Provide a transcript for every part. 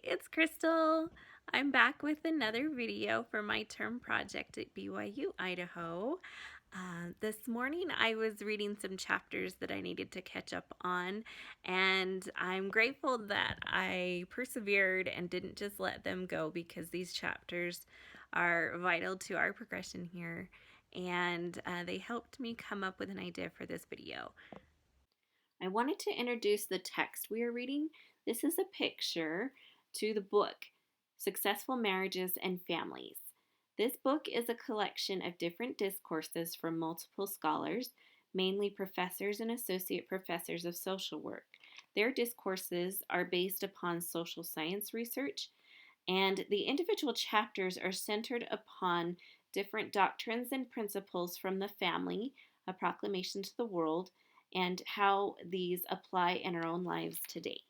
it's Crystal. I'm back with another video for my term project at BYU, Idaho. This morning I was reading some chapters that I needed to catch up on, and I'm grateful that I persevered and didn't just let them go because these chapters are vital to our progression here, and they helped me come up with an idea for this video. I wanted to introduce the text we are reading. This is a picture to the book, Successful Marriages and Families. This book is a collection of different discourses from multiple scholars, mainly professors and associate professors of social work. Their discourses are based upon social science research, and the individual chapters are centered upon different doctrines and principles from the family, a proclamation to the world, and how these apply in our own lives today.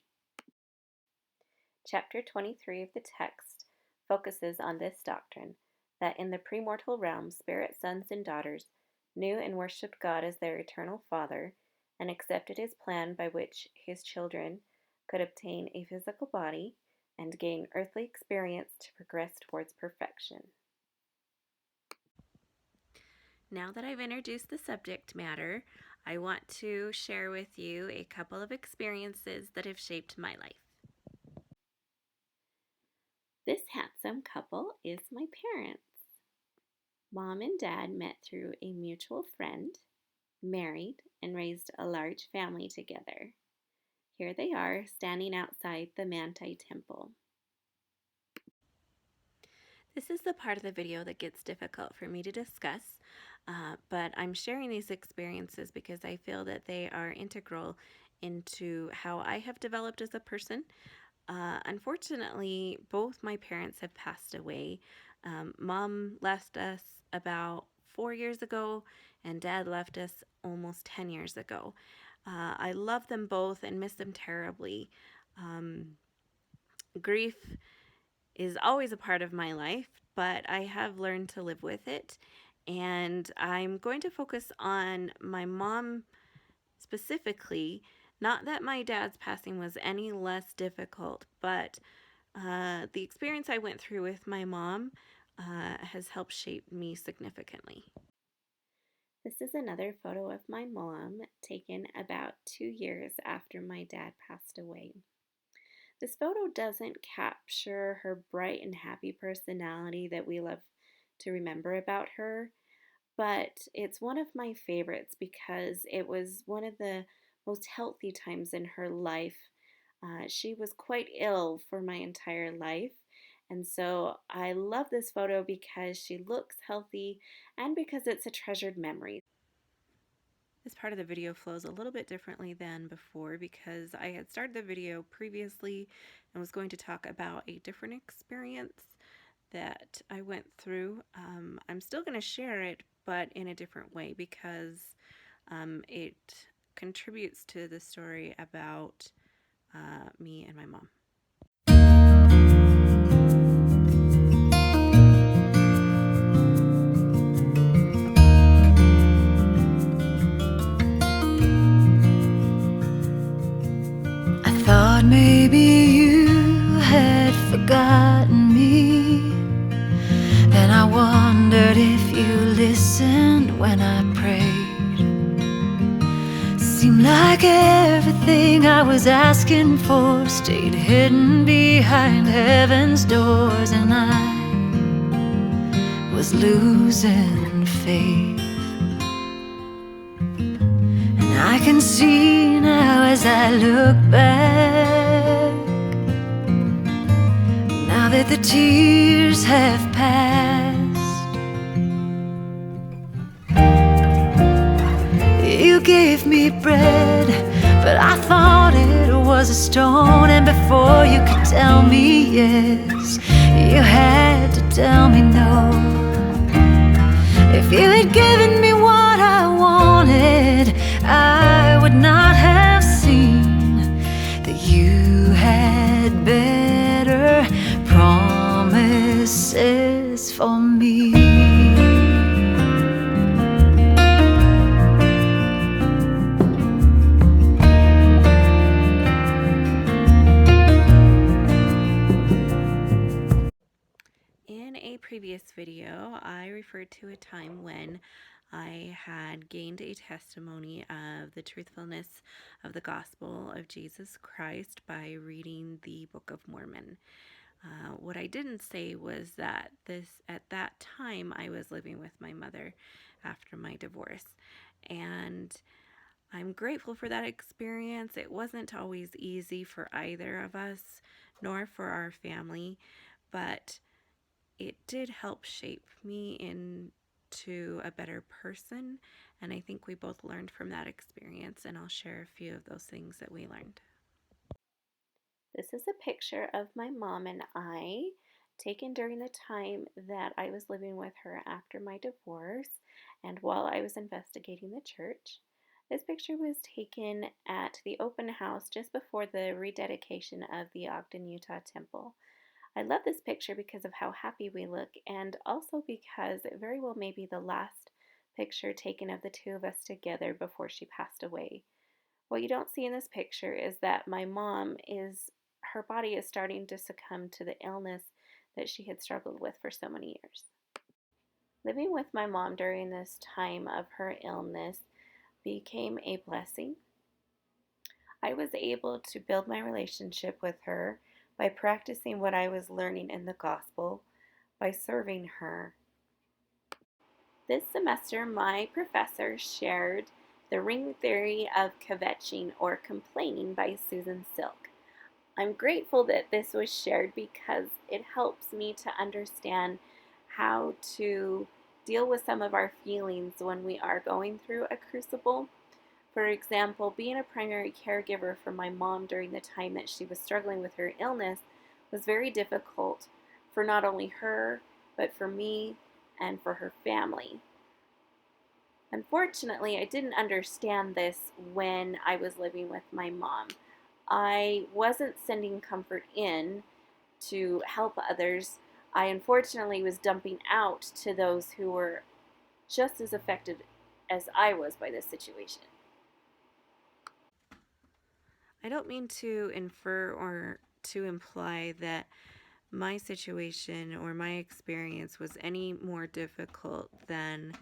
Chapter 23 of the text focuses on this doctrine, that in the premortal realm, spirit sons and daughters knew and worshipped God as their eternal Father, and accepted his plan by which his children could obtain a physical body and gain earthly experience to progress towards perfection. Now that I've introduced the subject matter, I want to share with you a couple of experiences that have shaped my life. This handsome couple is my parents. Mom and Dad met through a mutual friend, married, and raised a large family together. Here they are standing outside the Manti Temple. This is the part of the video that gets difficult for me to discuss, but I'm sharing these experiences because I feel that they are integral into how I have developed as a person. Unfortunately, both my parents have passed away. Mom left us about 4 years ago, and Dad left us almost 10 years ago. I love them both and miss them terribly. Grief is always a part of my life, but I have learned to live with it. And I'm going to focus on my mom specifically. Not that my dad's passing was any less difficult, but the experience I went through with my mom has helped shape me significantly. This is another photo of my mom taken about 2 years after my dad passed away. This photo doesn't capture her bright and happy personality that we love to remember about her, but it's one of my favorites because it was one of the most healthy times in her life. She was quite ill for my entire life, and so I love this photo because she looks healthy and because it's a treasured memory. This part of the video flows a little bit differently than before because I had started the video previously and was going to talk about a different experience that I went through. I'm still going to share it, but in a different way because it contributes to the story about me and my mom. Thought maybe you had forgotten me, and I wondered if you listened when I prayed. Seemed like everything I was asking for stayed hidden behind heaven's doors, and I was losing faith. And I can see now as I look back, now that the tears have passed. You gave me bread, but I thought it was a stone. And before you could tell me yes, you had to tell me no. If you had given me what I wanted, I would not have seen that you had better promises for me. previous video, I referred to a time when I had gained a testimony of the truthfulness of the gospel of Jesus Christ by reading the Book of Mormon. What I didn't say was that at that time I was living with my mother after my divorce, and I'm grateful for that experience. It wasn't always easy for either of us, nor for our family, but it did help shape me into a better person, and I think we both learned from that experience, and I'll share a few of those things that we learned. This is a picture of my mom and I taken during the time that I was living with her after my divorce and while I was investigating the church. This picture was taken at the open house just before the rededication of the Ogden, Utah temple. I love this picture because of how happy we look, and also because it very well may be the last picture taken of the two of us together before she passed away. What you don't see in this picture is that my mom her body is starting to succumb to the illness that she had struggled with for so many years. Living with my mom during this time of her illness became a blessing. I was able to build my relationship with her by practicing what I was learning in the gospel, by serving her. This semester, my professor shared The Ring Theory of Kvetching or Complaining by Susan Silk. I'm grateful that this was shared because it helps me to understand how to deal with some of our feelings when we are going through a crucible. For example, being a primary caregiver for my mom during the time that she was struggling with her illness was very difficult for not only her, but for me and for her family. Unfortunately, I didn't understand this when I was living with my mom. I wasn't sending comfort in to help others. I unfortunately was dumping out to those who were just as affected as I was by this situation. I don't mean to infer or to imply that my situation or my experience was any more difficult than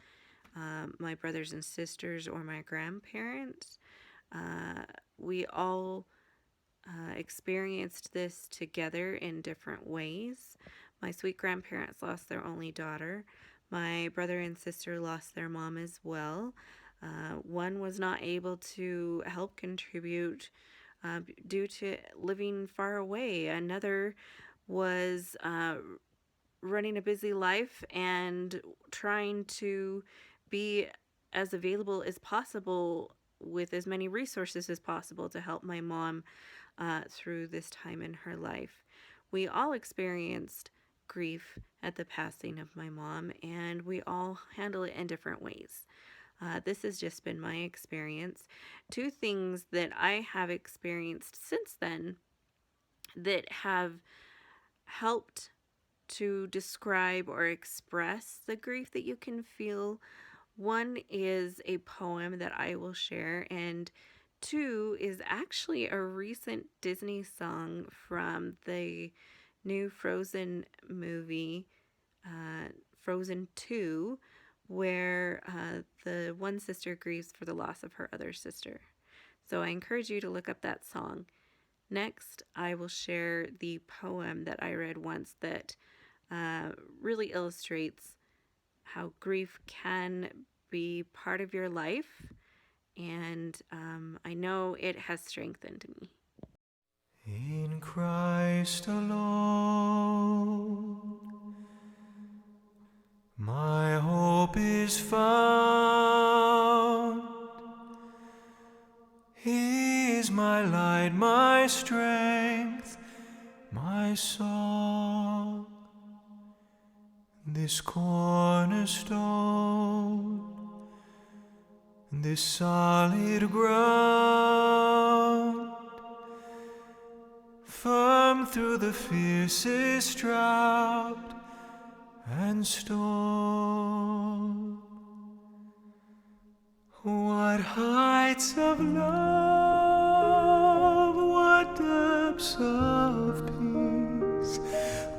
my brothers and sisters or my grandparents. We all experienced this together in different ways. My sweet grandparents lost their only daughter. My brother and sister lost their mom as well. One was not able to help contribute due to living far away. Another was running a busy life and trying to be as available as possible with as many resources as possible to help my mom through this time in her life. We all experienced grief at the passing of my mom, and we all handle it in different ways. This has just been my experience. Two things that I have experienced since then that have helped to describe or express the grief that you can feel. One is a poem that I will share, and two is actually a recent Disney song from the new Frozen movie, Frozen 2, where the one sister grieves for the loss of her other sister. So I encourage you to look up that song. Next, I will share the poem that I read once that really illustrates how grief can be part of your life, and I know it has strengthened me. In Christ alone, my hope is found. He is my light, my strength, my song. This cornerstone, this solid ground, firm through the fiercest drought and storm. What heights of love, what depths of peace,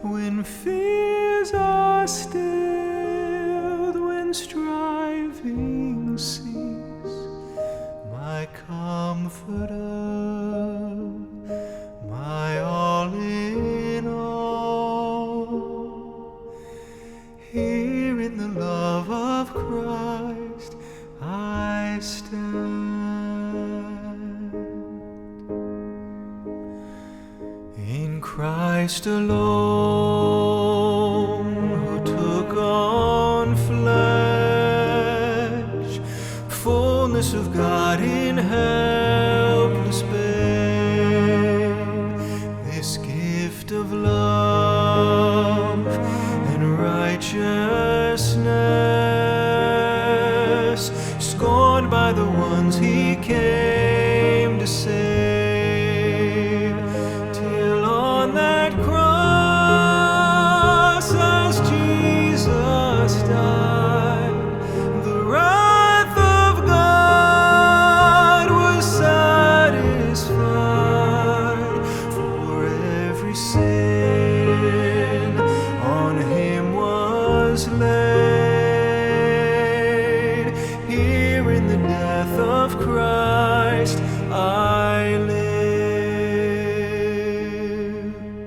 when fears are still Christ alone, who took on flesh, fullness of God in heaven,